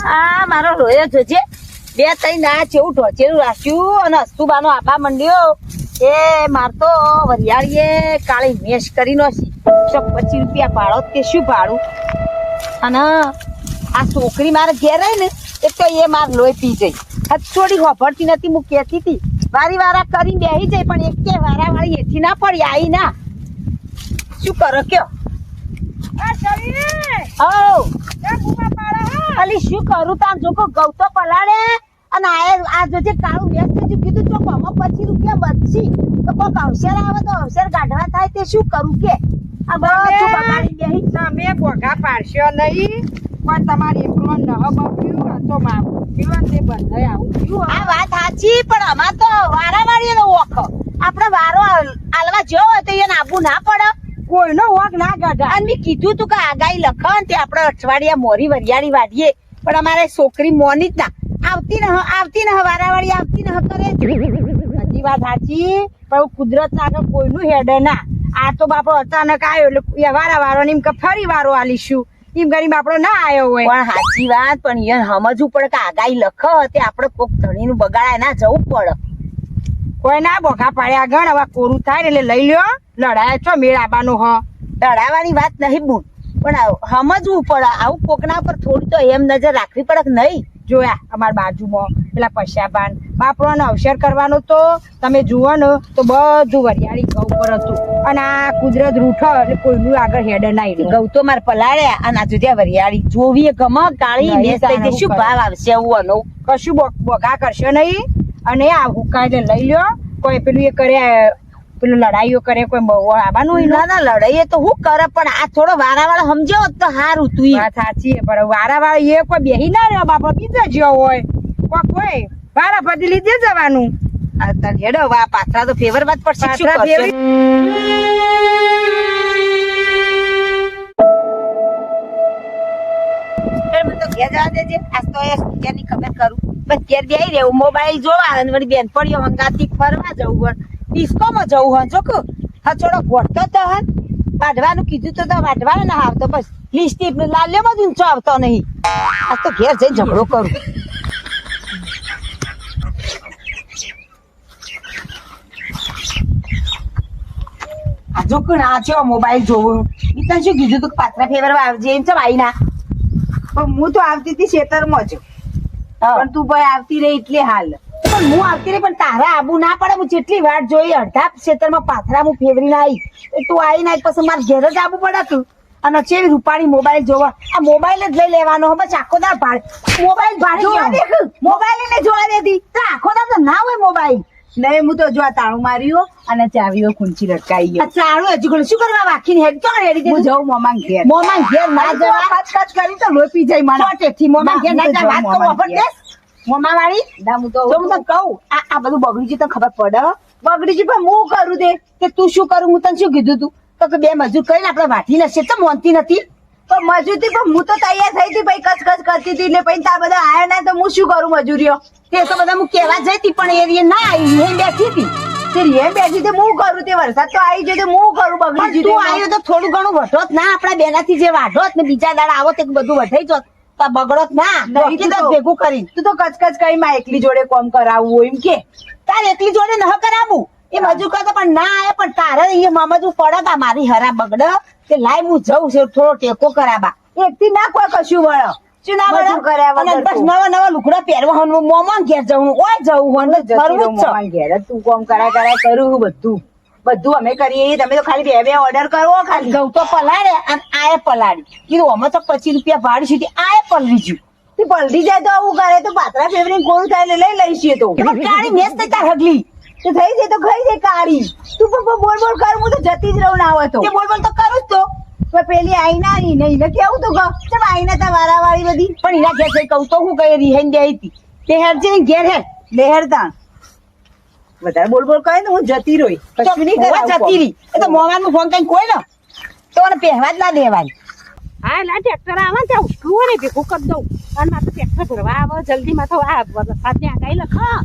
આ મારો રોયો જોજે બે ત્રણ ના જેવું ઢોચેલું રાખ્યું અને અસ્તુબાનો આબા મંડ્યો એ મારતો વરિયાળીએ કાળી મેશ કરી નો 25 રૂપિયા ભાડો તે શું ભાડું અને આ છોકરી મારે ઘેર રહી ને એક તો એ માર લોહી પી જઈ હચોડી હોભરતી નથી હું કહેતી હતી વારી વારા કરી બેહી જાય પણ એક કે વારા વાળી એથી ના પડી આઈ ના શું કરો કયો અલી શું કરું તાર જોકો ગૌતો પલાળે અને આ જોજે કાળું વ્યસ્ત કીધું તો 25 રૂપિયા બચી તો કોક અવસર આવે તો અવસર કાઢવા થાય તે શું કરું કે આ બધું બગાડી બેહી તમે ભોગા પાડશો નહીં પણ તમારી એકલો ન બપ્યું તો મારું પીવન તે બંધાય આવું થયું આ વાત સાચી પણ અમાર તો વારાવાળી નો ઓખો આપણે વારો આલવા જો હોય તો એને આબુ ના પડે કોઈનો વોક ના કાઢા અને મેં કીધું તું કે આગાઈ લખન તે આપણે અઠવાડિયા મોરી વરિયાળી વાડીએ પણ અમારે છોકરી મોની જ ના આવતી ને વારાવાળી આવતી ને કરે બધી વાત સાચી પણ કુદરત આગળ કોઈનું હેડે ના આ તો બાપડો અચાનક આવ્યો એટલે વારા વારો ને એમ કે ફરી વારો આલીશું એમ ગરીબ આપણો ના આવ્યો હોય પણ સાચી વાત પણ એને સમજવું પડે કે આગાઈ લખ તે આપણે કોક ધણી નું બગાડાય ના જવું પડે કોઈ ના બોખા પાડ્યા ગણ હવે કોરું થાય એટલે લઈ લ્યો લડાય છો મેળ આબાનો હ લડાવાની વાત નહીં બુન પણ સમજવું પડે આવું કોકના પર થોડી તો એમ નજર રાખવી પડે કે નહીં જોયા અમારા બાજુમાં પેલા પશ્યાબાન બાપડોને અવસર કરવાનો તો તમે જુઓ ને તો બધું વરિયાળી ઘઉં પર હતું અને આ કુદરત રૂઠ એટલે કોઈનું આગળ હેડ ના ઘઉં તો મારે પલાળ્યા અને આ જુદા વરિયાળી જોવી ગમ કાળી મેસ થઈ જાય શું ભાવ આવશે એવું અનો કશું બોગા કરશો નહીં અને આ હુકાઈને લઈ લ્યો કોઈ પેલું એ કરે પેલું લડાઈઓ કરે કોઈ આવવાનું ના ના લડાઈએ તો હું કરે પણ આ થોડો વારાવાળો સમજો તો સારું તું વાત સાચી પણ વારાવાળા એ કોઈ બેહી ના રહ્યો બાપડો બીજા જ્યો હોય કોઈ વારા બધી લીધે જવાનું હેડો વા પાત્રા તો ફેવર વાત પડશે શું કરશે ઘેર જવા દેજે આજ તો ની ખબર કરું બસ ઘેર બેહી રહેવું મોબાઈલ જોવા અને વળી બેનપણીઓ હંગાથી ફરવા જવું હોય ડિસ્કોમાં જવું હોય જોકો હા થોડો ઘોટતો તો હન વાઢવાનું કીધું તો વાઢવાનું ના આવતો બસ લિસ્ટ લાલ્યો બધું ઊંચો આવતો નહીં આજ તો ઘેર જઈને ઝઘડો કરું આ જો કોણ આ છે મોબાઈલ જોવું ઈ તને શું કીધું તું પાત્રા ફેવર આવજે એમ છે ભાઈ ના પણ હું તો આવતી હતી ખેતરમાં જ પણ તું ભાઈ આવતી રહી એટલે હાલ પણ હું આવતી રહી પણ તારા આબુ ના પડે હું જેટલી વાટ જોઈ અડધા ક્ષેત્રમાં પાથરા હું ફેવરીને આવી તું આવી ના પછી મારે ઘેર જ આવવું પડે તું અને ચેવી રૂપાળી મોબાઈલ જોવા આ મોબાઈલ જ લઈ લેવાનો બસ આખો દાર ભાડે મોબાઈલ ભાડે જોવા દેખ મોબાઈલ ને જોવા દેતી તો આખો દાર તો ના હોય મોબાઈલ નહીં હું તો જો તાળું માર્યું અને ચાવીઓ ખૂંચી લટકાઈ ગયો ચાલુ હજુ ઘણું શું કરવા વાકીને હેડ તો હેડી હું જઉં મોમાં ઘેર ના જવા કચ કરી તો લોહી પી જાય મને ચોટેથી મોમાં ઘેર ના જા વાત તો વફર દે મોમાં વાળી ના હું તો કહું આ બધું બગડી છે તો ખબર પડે બગડી છે પણ હું કરું દે કે તું શું કરું હું તને શું કીધું તું તો કે બે મજૂર કરીને આપણે વાટી નશે તો મોનતી નથી તો મજૂરી પણ હું તો તૈયાર થઈ હતી ભાઈ કચ કરતી હતી એટલે પછી તાર બધા આયા ના તો હું શું કરું મજૂરીઓ તે તો બધા હું કેવા જઈતી પણ એ ના આવી એ બેઠી હતી તે રે બેઠી તે હું કરું તે વરસાદ તો આવી જાય તો હું કરું બગડી તું આવ્યો તો થોડું ઘણું વઢોત ના આપણા બેનાથી જે વાઢોત ને બીજા દાડા આવો તે બધું વઢાઈ જોત તો બગડોત ના ભેગું કરી તું તો કચકચ કરી માં એકલી જોડે કોમ કરાવવું એમ કે તાર એકલી જોડે ન કરાવું એ મજૂર કરતો પણ ના આવે પણ તારે અહીંયા મમજું પડે મારી હરા બગડ કે લાય હું જઉં છું થોડો ટેકો કરાબા એકથી ના કોઈ કશું વળો શું ના મજૂર કર્યા અને વગર બસ નવા લુગડા પહેરવા મોમાં ઘેર જવું ઓય જવું મોમાં ઘેર તું કોમ કરાય કરું બધું અમે કરીએ તમે તો ખાલી બે ઓર્ડર કરો ખાલી ઘઉં તો પલાળે અને આએ પલાળી કીધું અમે તો 25 રૂપિયા ભાડું સુધી આએ પલરી ગયું તું પલટી જાય તો આવું કરે તો પાત્રા ફેવરી કોણ થાય લઈ લઈશું તો કાળી મેસ થઈ તાર હગલી તો થઈ જાય તો ખાઈ જાય કાળી તું પણ બોલ કર હું તો જતી જ રહું ના હોય તો બોલ તો કરું જ તો પેલી આઈના નહીં કેવું તો કહું આઈના તા વારાવાળી બધી પણ એના ઘેર જઈ કહું તો હું કઈ રિહાઈ દે હતી તે હેર છે ઘેર હે લેહરતા વધારે બોલ કરે ને હું જતી રહી કશું નહીં કરાવ જતી રહી એ તો મોવાનું ફોન કઈ કોઈ ને તો મને પહેવા જ ના દેવાની હા એટલે ટ્રેક્ટર આવે ત્યાં ઉઠવું હોય ને ભેગું કરી દઉં અને મારે ટ્રેક્ટર ભરવા આવે જલ્દી માં તો આ વરસાદને આગાઈ લખા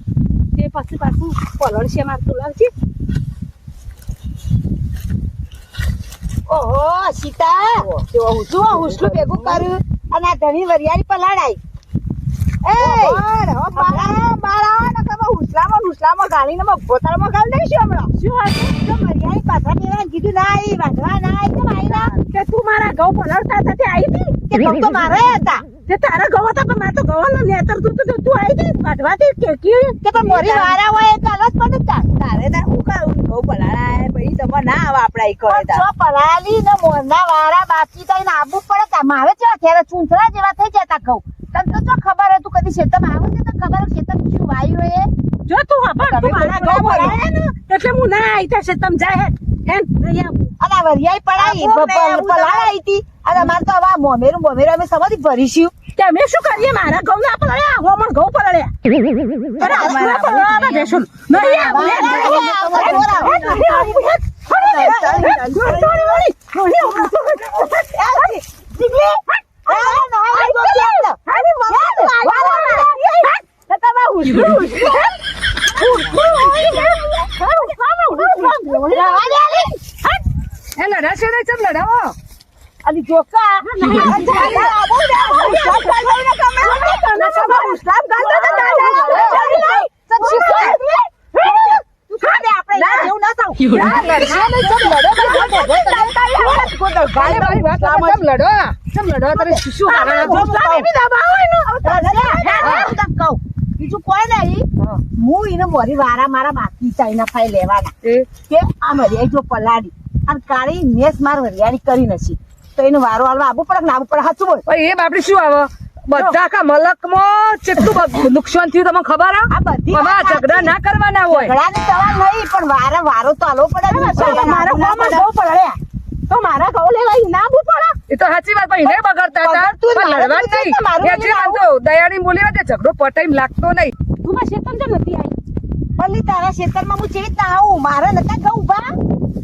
તે પછી પાછું પલળશે મારતું લાવશે ઓહો સીતા જો હુસલું ભેગું કર્યું અને આ ધણી વરિયાળી પલાળાઈ હુસલામાં ગાળીને ભોતાળમાં ગાળ દઈશું હમણાં. શું હતું? તો મરિયાળી પાછા દેવાને કીધું ના આવી વાંધવા ના આવી તો આવી ના કે તું મારા ઘઉં પલળતા હતા તે આવી હતી? કે ઘઉં તો મારે હતા તે તારા ઘઉં હતા પણ મારે તો ઘઉંનો નેતર તું તો તું આવી હતી વાઢવાથી કે કે પણ મોરી વાળા હોય એ ચાલો જ પણ તારે તાર હું કરું ઘઉં પલાળાય પછી તમે ના આવે આપડા ઈ કરે જો પલાળી ને મોરના વાળા બાકી તો આબુ પડે તા મારે છે અત્યારે ચૂંથડા જેવા થઈ જતા ઘઉં તને તો જો ખબર હે તું કદી ખેતરમાં આવું છે તો ખબર હે ખેતર શું વાયુ એ જો તું હબર તું મારા ઘઉં પલાળ્યા ને એટલે હું ના આવી થશે તમે જાય હે નહીં આવું. અને વરિયાઈ પડાઈ પલાળાઈ હતી અને અમારે તો હવે મોમેરું અમે સમાધિ ભરીશું તે અમે શું કરીએ મારા ઘઉં ના પલાળ્યા હોમણ ઘઉં પલાળ્યા અરે આ પલાળવા દેશું નહીં લડાવો અને જોકા બીજું કોઈ નહીં હું એને મોરી વારા મારા બાકી ચાઈના ફાઈ લેવાના કે આ મરિયાઈ જો પલાડી અને કાળી મેસ માર વરિયાળી કરી નથી તો એનો વારો હાલવા આબુ પડે ને આબુ પડે સાચું બોલ એ બાપડી શું આવે બધા આખા મલકમાં કેટલું નુકસાન થયું તમને ખબર આ બધી આમાં ઝઘડા ના કરવાના હોય ઝઘડાની સવાલ નહીં પણ વારો તો હાલવો પડે મારા ઘઉં પલાળ્યા તો મારા ઘઉં લેવા ના આવું પડે. એ તો સાચી વાત ભાઈ નહીં બગડતા હતા પણ લડવા જ નહીં એટલે વાંધો દયાની બોલી વાત ઝઘડો પટાઈ લાગતો નહીં. તું મારા ખેતરમાં કેમ નથી આવી? ભલી તારા ખેતરમાં હું ચેવી રીતના આવું મારે નતા ઘઉં ઉભા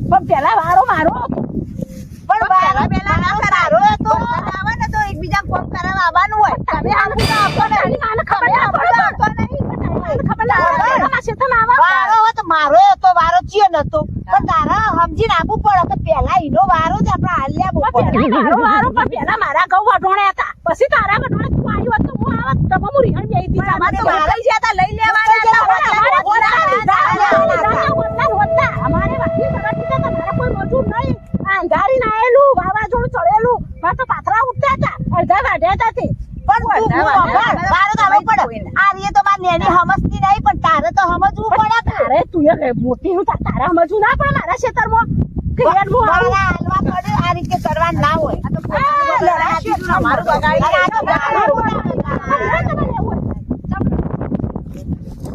પણ પેલા વારો મારો પણ વારો પેલા ના કરારો તો આવા ને તો એકબીજા કોમ કરાવવા આવવાનું હોય તમે આમ તો આપો ને આને ખબર ના પડે ખબર ના પડે મારા ખેતરમાં આવા વારો હોય તો મારો હતો વારો ચિયો નતો પણ તારા સમજીને આપવું પડે કે પેલા ઈનો વારો જ આપણે હાલ્યા બહુ મારો વારો પણ પેલા મારા ઘઉં વઢોણે હતા પછી તારા વઢોણે તું આવ્યો તો હું આવત તો હું રીહણ બેહી હતી અમારે તો વારો જ હતા લઈ લેવાના અમારે વાકી કરવાથી તો તમારા કોઈ મજૂર નહીં અંધારી નાયેલું વાવાઝોડું ચડેલું મારે તો પાથરા ઉઠતા હતા અડધા વાઢ્યા હતા તે પણ વારો તો આવવો પડે આ રીએ તો માર નેની સમજતી નહીં પણ તારે તો સમજવું પડે તારે તું એ મોટી હું તારા સમજવું ના પડે મારા ખેતરમાં કે હેડ હું આવું હાલવા પડે આ રીતે કરવા ના હોય આ તો પોતાનું અમારું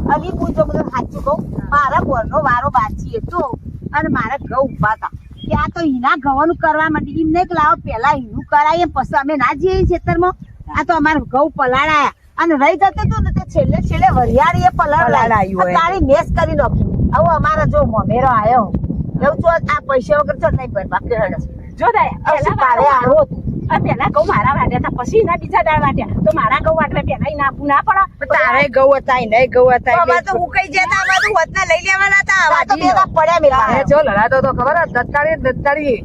અલી પૂછો બધું સાચું કહું મારા ઘરનો વારો બાચી હતો અને મારા ઘઉં ઉભા હતા ત્યાં તો ઈના ઘઉંનું કરવા માટે એમ નહીં કે લાવો પેલા ઈનું કરાય પછી અમે ના જઈએ ખેતરમાં આ તો અમારે ઘઉં પલાળાયા અને રહી જતું હતું ને તે છેલ્લે વરિયાળી એ પલાળાયું તારી મેસ કરી નાખી હવે અમારે જો મોમેરો આવ્યો એવું તો આ પૈસા વગર તો નહીં ભરવા કે જો દયા પેલા વારો આ પેલા ઘઉં મારા વાટ્યા હતા પછી એના બીજા દાળ વાટ્યા તો મારા ઘઉં વાટવા પેલા ના આપવું ના પડે તારે ઘઉં હતા નહીં ઘઉં હતા અમારે તો ઉકાઈ જતા અમારે તો હોતના લઈ લેવાના હતા આ તો બેવા પડ્યા મેલા જો લડાતો તો ખબર દત્તાળી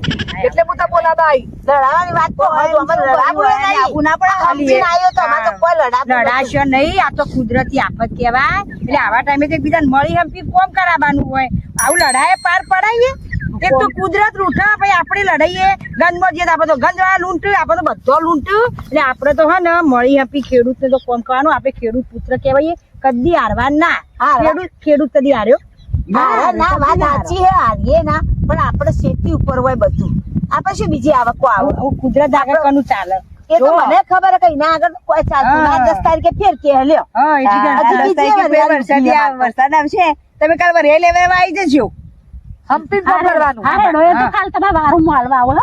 એટલે હું તો બોલાતા આવી લડાવાની વાત તો હોય અમારે લડાવું નહીં ના પડે સમજી આવ્યો તો અમારે તો કોઈ લડાશો નહીં આ તો કુદરતી આફત કહેવાય એટલે આવા ટાઈમે તો એકબીજાને મળી હંપી કોમ કરાવવાનું હોય આવું લડાય પાર પડાવીએ એક તો કુદરત રૂઠા પછી આપણે લડાઈએ ગંજમાં જઈએ આપણે તો ગંજ વાળા લૂંટ્યું આપણે તો બધો લૂંટ્યું એટલે આપણે તો હે ને મળી હંપી ખેડૂત ને તો કોમ કરવાનું આપણે ખેડૂત પુત્ર કહેવાય કદી હારવા ના ખેડૂત કદી હાર્યો ના વાત સાચી હે હારીએ ના પણ આપણે ખેતી ઉપર હોય બધું આપણે શું બીજી આવકો આવે કુદરત આગળ કોનું ચાલે એ તો મને ખબર કઈ ના આગળ કોઈ ચાલતું ના 10 તારીખે ફેર કે લ્યો વરસાદ આવશે તમે કાલ વરે લેવા આવી જજો હમ્પી કરવાનું હા નો તો કાલ તમે વારું માલવા આવો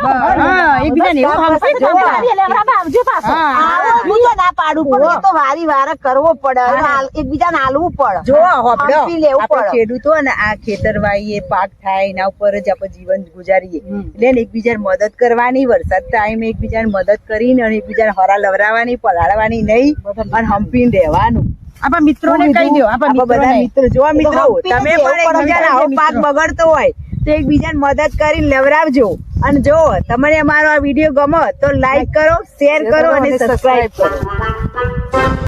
એકબીજાને એવું હમ્પી લેવરા બાવજો પાછો આવો હું તો ના પાડું પણ એ તો વારી વારે કરવો પડે એકબીજાને હાલવું પડે જો હમ્પી લેવું પડે ખેડૂતો ને આ ખેતર વાઈએ પાક થાય એના ઉપર જ આપણે જીવન ગુજારીએ એટલે એકબીજાને મદદ કરવાની વરસાદ ટાઈમે એકબીજાને મદદ કરીને અને એકબીજાને હરા લવરાવાની પલાળવાની નહીં અને હમ્પીને રહેવાનું આપણા મિત્રોને કહી દો આપણા બધા મિત્રો જો મિત્રો તમે પણ એકબીજાને આવો પાક બગડતો હોય તો એકબીજાને મદદ કરીને લેવરાવજો અને જો તમને અમારો આ વિડીયો ગમે તો લાઈક કરો શેર કરો અને સબસ્ક્રાઇબ કરો